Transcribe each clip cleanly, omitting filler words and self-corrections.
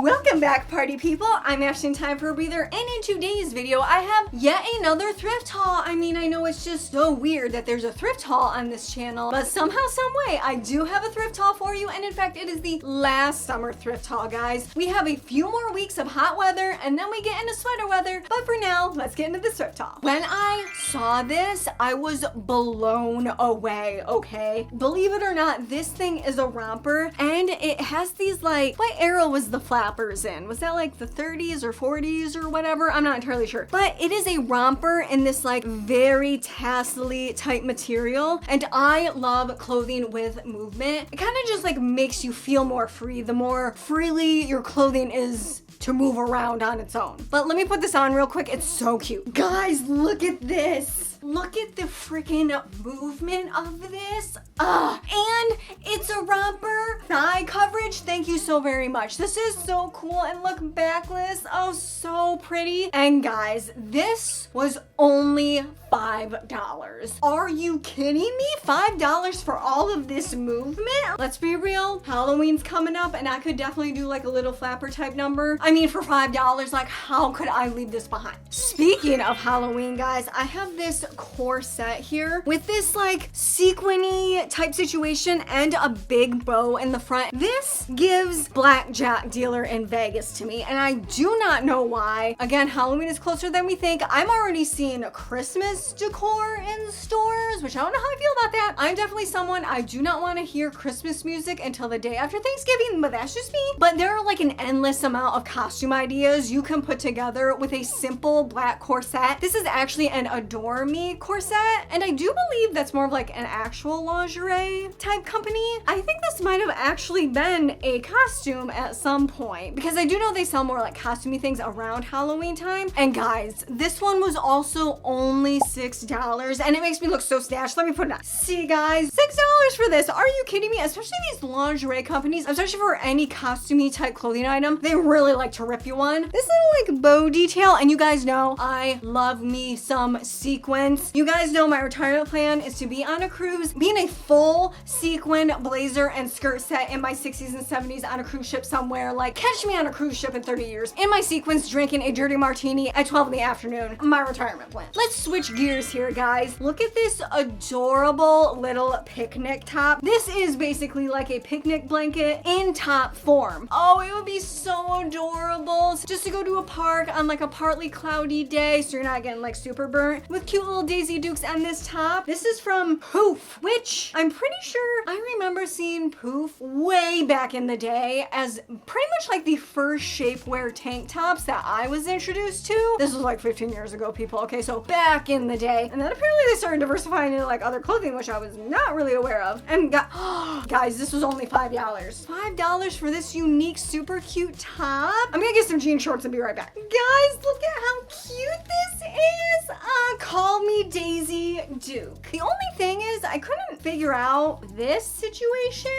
Welcome back, party people. I'm Ashley, time for a breather, and in today's video I have yet another thrift haul. I mean, I know it's just so weird that there's a thrift haul on this channel, but somehow, some way, I do have a thrift haul for you, and in fact, it is the last summer thrift haul, guys. We have a few more weeks of hot weather, and then we get into sweater weather, but for now, let's get into the thrift haul. When I saw this, I was blown away, okay? Believe it or not, this thing is a romper, and it has these like, what era was the flappers in? Was that like the 30s or 40s or whatever? I'm not entirely sure. But it is a romper in this like very tassel-y type material. And I love clothing with movement. It kind of just like makes you feel more free the more freely your clothing is to move around on its own. But let me put this on real quick. It's so cute. Guys, look at this. Look at the freaking movement of this. And it's a romper. Thigh coverage. Thank you so very much. This is so cool. And look, backless. Oh, so pretty. And guys, this was only $5. Are you kidding me? $5 for all of this movement? Let's be real. Halloween's coming up and I could definitely do like a little flapper type number. I mean, for $5, like how could I leave this behind? Speaking of Halloween, guys, I have this corset here with this like sequiny type situation and a big bow in the front. This gives blackjack dealer in Vegas to me, and I do not know why. Again, Halloween is closer than we think. I'm already seeing Christmas decor in stores, which I don't know how I feel about that. I'm definitely someone, I do not want to hear Christmas music until the day after Thanksgiving, but that's just me. But there are like an endless amount of costume ideas you can put together with a simple black corset. This is actually an Adore Me corset, and I do believe that's more of like an actual lingerie type company. I think this might have actually been a costume at some point, because I do know they sell more like costumey things around Halloween time. And guys, this one was also only $6, and it makes me look so snatched. Let me put it on. See guys, $6 for this. Are you kidding me? Especially these lingerie companies, especially for any costumey type clothing item, they really like to rip you one. This little like bow detail, and you guys know I love me some sequins. You guys know my retirement plan is to be on a cruise, be in a full sequin blazer and skirt set in my 60s and 70s on a cruise ship somewhere. Like, catch me on a cruise ship in 30 years in my sequins drinking a dirty martini at 12 in the afternoon. My retirement plan. Let's switch gears here, guys. Look at this adorable little picnic top. This is basically like a picnic blanket in top form. Oh, it would be so adorable just to go to a park on like a partly cloudy day so you're not getting like super burnt, with cute little Daisy Dukes on this top. This is from Poof, which I'm pretty sure I remember seeing Poof way back in the day as pretty much like the first shapewear tank tops that I was introduced to. This was like 15 years ago, people. Okay, so back in the day. And then apparently they started diversifying into like other clothing, which I was not really aware of. And guys, this was only $5. $5 for this unique, super cute top. I'm gonna get some jean shorts and be right back. Guys, look at how cute this is. Call me Daisy Duke. The only thing is I couldn't figure out this situation.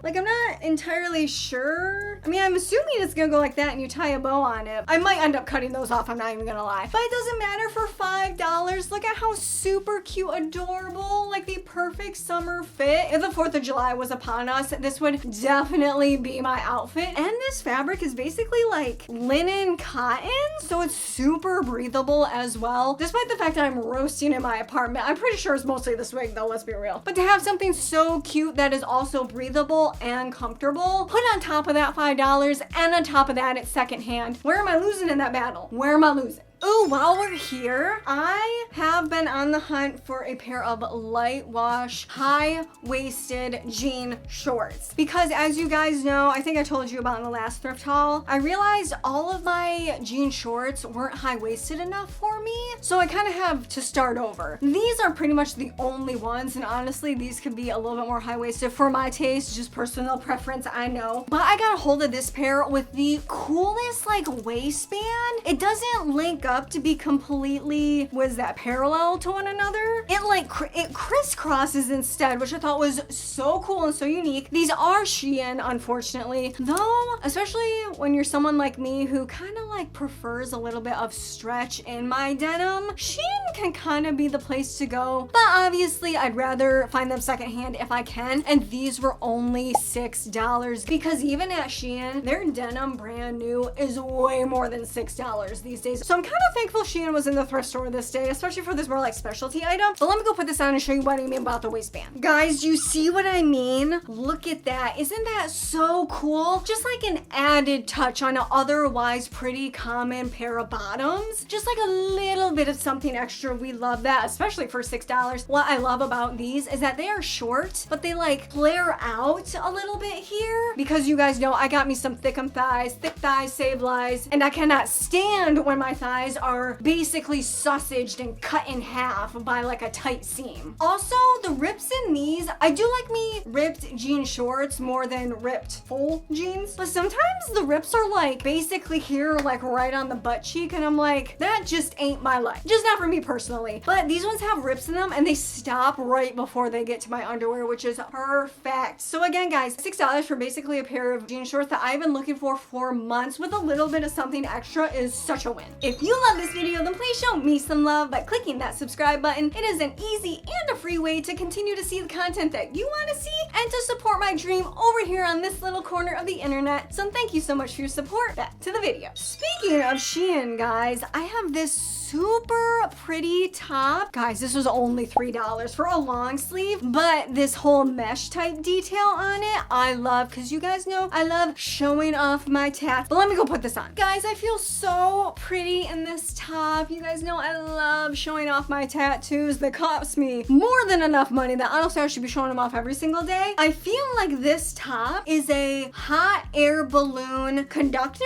Like, I'm not entirely sure. I mean, I'm assuming it's gonna go like that and you tie a bow on it. I might end up cutting those off, I'm not even gonna lie. But it doesn't matter for $5. Look at how super cute, adorable, like the perfect summer fit. If the 4th of July was upon us, this would definitely be my outfit. And this fabric is basically like linen cotton, so it's super breathable as well. Despite the fact that I'm roasting in my apartment, I'm pretty sure it's mostly this wig though, let's be real. But to have something so cute that is also breathable and comfortable, put on top of that $5, and on top of that it's secondhand. Where am I losing in that battle? Where am I losing? Oh, while we're here, I have been on the hunt for a pair of light wash, high-waisted jean shorts. Because as you guys know, I think I told you about in the last thrift haul, I realized all of my jean shorts weren't high-waisted enough for me. So I kind of have to start over. These are pretty much the only ones, and honestly, these could be a little bit more high-waisted for my taste, just personal preference, I know. But I got a hold of this pair with the coolest like waistband. It doesn't link up to be completely, was that parallel to one another? It like it crisscrosses instead, which I thought was so cool and so unique. These are Shein, unfortunately, though, especially when you're someone like me who kind of like prefers a little bit of stretch in my denim. Shein can kind of be the place to go, but obviously I'd rather find them secondhand if I can. And these were only $6 because even at Shein, their denim brand new is way more than $6 these days. So I'm kind of thankful Shein was in the thrift store this day, especially for this more like specialty item. But let me go put this on and show you what I mean about the waistband. Guys, you see what I mean? Look at that. Isn't that so cool? Just like an added touch on an otherwise pretty common pair of bottoms. Just like a little bit of something extra. We love that, especially for $6. What I love about these is that they are short, but they like flare out a little bit here because you guys know I got me some thickum thighs. Thick thighs save lives, and I cannot stand when my thighs are basically sausaged and cut in half by like a tight seam. Also, the rips in these, I do like me ripped jean shorts more than ripped full jeans, but sometimes the rips are like basically here, like right on the butt cheek, and I'm like, that just ain't my life. Just not for me personally. But these ones have rips in them and they stop right before they get to my underwear, which is perfect. So again, guys, $6 for basically a pair of jean shorts that I've been looking for months with a little bit of something extra is such a win. If you love this video, then please show me some love by clicking that subscribe button. It is an easy and a free way to continue to see the content that you want to see and to support my dream over here on this little corner of the internet. So thank you so much for your support. Back to the video. Speaking of Shein, guys, I have this super pretty top. Guys, this was only $3 for a long sleeve, but this whole mesh type detail on it, I love, because you guys know I love showing off my tats. But let me go put this on. Guys, I feel so pretty in this top. You guys know I love showing off my tattoos. That cost me more than enough money that honestly I should be showing them off every single day. I feel like this top is a hot air balloon conductor.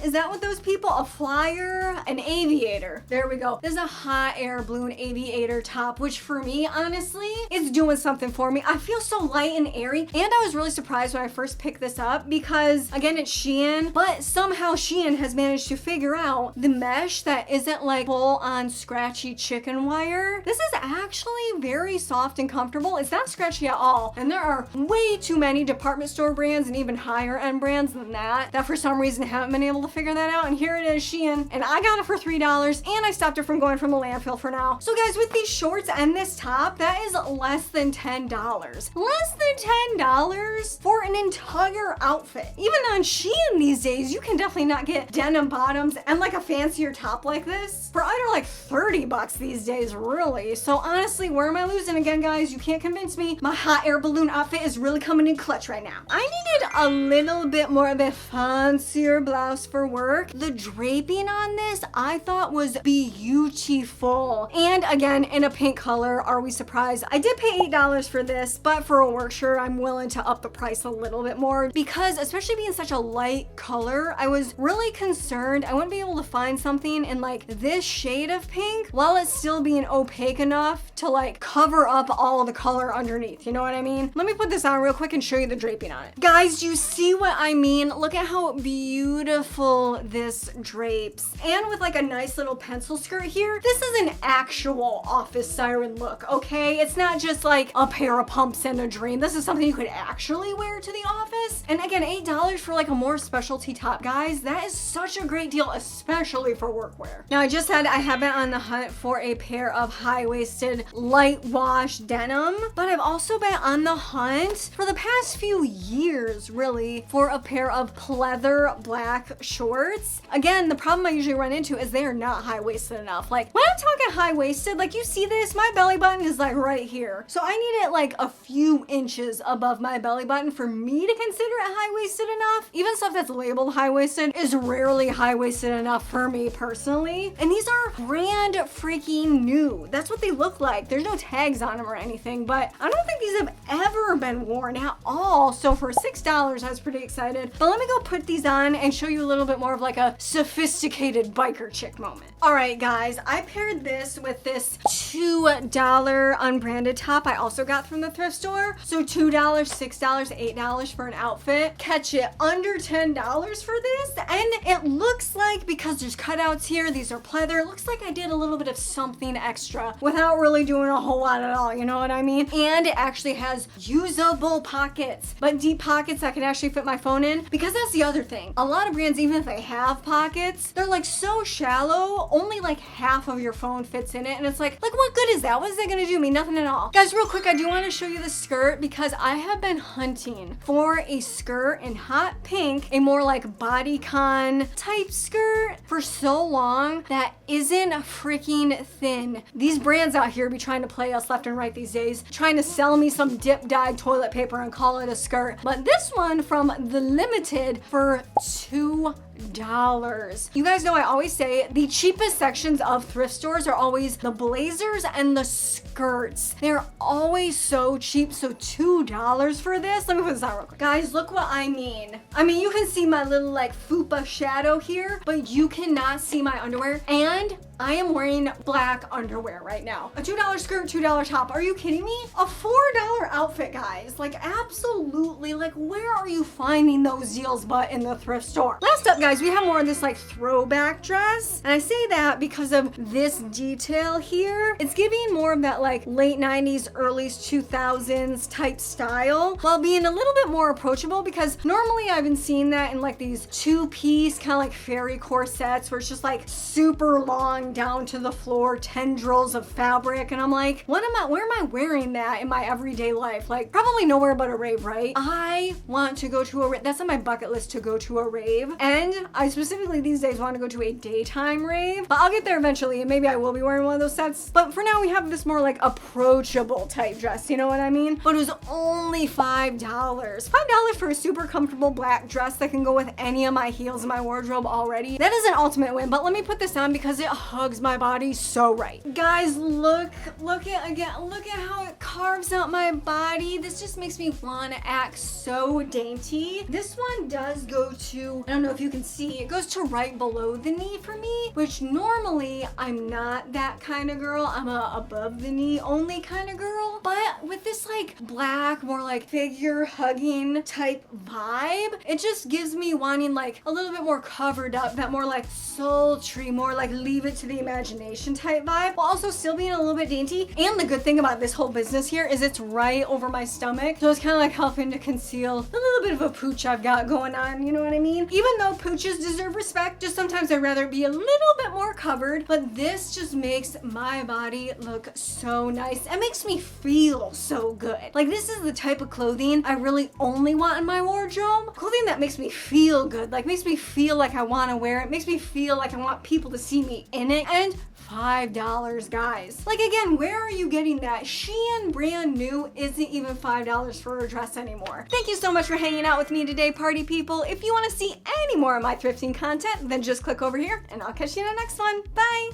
Is that what those people? A flyer? An aviator. There we go. This is a hot air balloon aviator top, which for me, honestly, is doing something for me. I feel so light and airy. And I was really surprised when I first picked this up because, again, it's Shein, but somehow Shein has managed to figure out the mesh that isn't like full-on scratchy chicken wire. This is actually very soft and comfortable. It's not scratchy at all. And there are way too many department store brands and even higher end brands than that for some reason haven't been able to figure that out. And here it is, Shein, and I got it for $3 and I stopped it from going from the landfill for now. So guys, with these shorts and this top, that is less than $10. Less than $10 for an entire outfit. Even on Shein these days, you can definitely not get denim bottoms and like a fancier top like this for under like 30 bucks these days, really. So honestly, where am I losing again, guys? You can't convince me. My hot air balloon outfit is really coming in clutch right now. I needed a little bit more of a fancier blouse for work. The draping on this I thought was beautiful, and again in a pink color. Are we surprised? I did pay $8 for this, but for a work shirt I'm willing to up the price a little bit more because, especially being such a light color, I was really concerned I wouldn't be able to find something in like this shade of pink while it's still being opaque enough to like cover up all the color underneath. You know what I mean? Let me put this on real quick and show you the draping on it. Guys, you see what I mean? Look at how beautiful this drapes, and with like a nice little pencil skirt here. This is an actual office siren look, okay? It's not just like a pair of pumps and a dream. This is something you could actually wear to the office. And again, $8 for like a more specialty top. Guys, that is such a great deal, especially for workwear. Now, I just said I have been on the hunt for a pair of high-waisted light wash denim, but I've also been on the hunt for the past few years, really, for a pair of pleather black shorts. Again, the problem I usually run into is they are not high-waisted enough. Like, when I'm talking high-waisted, like you see this, my belly button is like right here. So I need it like a few inches above my belly button for me to consider it high-waisted enough. Even stuff that's labeled high-waisted is rarely high-waisted enough for me personally. And these are brand freaking new. That's what they look like. There's no tags on them or anything, but I don't think these have ever been worn at all. So for $6, I was pretty excited. But let me go put these on and show you a little bit more of like a sophisticated biker chick moment. All right, guys, I paired this with this $2 unbranded top I also got from the thrift store. So $2, $6, $8 for an outfit. Catch it under $10 for this. And it looks like, because there's cutouts here, these are pleather, it looks like I did a little bit of something extra without really doing a whole lot at all, you know what I mean? And it actually has usable pockets, but deep pockets that can actually fit my phone in, because that's the other thing. A lot of brands, even even if they have pockets, they're like so shallow, only like half of your phone fits in it. And it's like what good is that? What is that gonna do me? Nothing at all. Guys, real quick, I do want to show you the skirt because I have been hunting for a skirt in hot pink, a more like bodycon type skirt for so long that isn't freaking thin. These brands out here be trying to play us left and right these days, trying to sell me some dip dyed toilet paper and call it a skirt. But this one from the Limited for $2. You guys know I always say the cheapest sections of thrift stores are always the blazers and the skirts. They're always so cheap. So $2 for this. Let me put this on real quick. Guys, look what I mean. You can see my little like fupa shadow here, but you cannot see my underwear. And I am wearing black underwear right now. A $2 skirt, $2 top. Are you kidding me? A $4 outfit, guys. Like absolutely, like where are you finding those deals but in the thrift store? Last up, guys, we have more of this like throwback dress. And I say that because of this detail here. It's giving more of that like late 90s, early 2000s type style while being a little bit more approachable, because normally I've been seeing that in like these two-piece kind of like fairy corsets where it's just like super long down to the floor, tendrils of fabric, and I'm like, where am I wearing that in my everyday life? Like probably nowhere but a rave, right? I want to go to a rave. That's on my bucket list, to go to a rave. And I specifically these days want to go to a daytime rave, but I'll get there eventually, and maybe I will be wearing one of those sets. But for now, we have this more like approachable type dress, you know what I mean? But it was only $5. $5 for a super comfortable black dress that can go with any of my heels in my wardrobe already. That is an ultimate win, but let me put this on because it hugs my body so right. Guys, look at how it carves out my body. This just makes me want to act so dainty. This one does go to, I don't know if you can see, it goes to right below the knee for me, which normally I'm not that kind of girl. I'm a above the knee only kind of girl. But with this like black, more like figure hugging type vibe, it just gives me wanting like a little bit more covered up, that more like sultry, more like leave it to the imagination type vibe, while also still being a little bit dainty. And the good thing about this whole business here is it's right over my stomach, so it's kind of like helping to conceal a little bit of a pooch I've got going on, you know what I mean? Even though pooches deserve respect, just sometimes I'd rather be a little bit more covered, but this just makes my body look so nice. It makes me feel so good. Like this is the type of clothing I really only want in my wardrobe. Clothing that makes me feel good, like makes me feel like I want to wear it, makes me feel like I want people to see me in it. And $5, guys. Like again, where are you getting that? Shein brand new isn't even $5 for a dress anymore. Thank you so much for hanging out with me today, party people. If you want to see any more of my thrifting content, then just click over here and I'll catch you in the next one. Bye.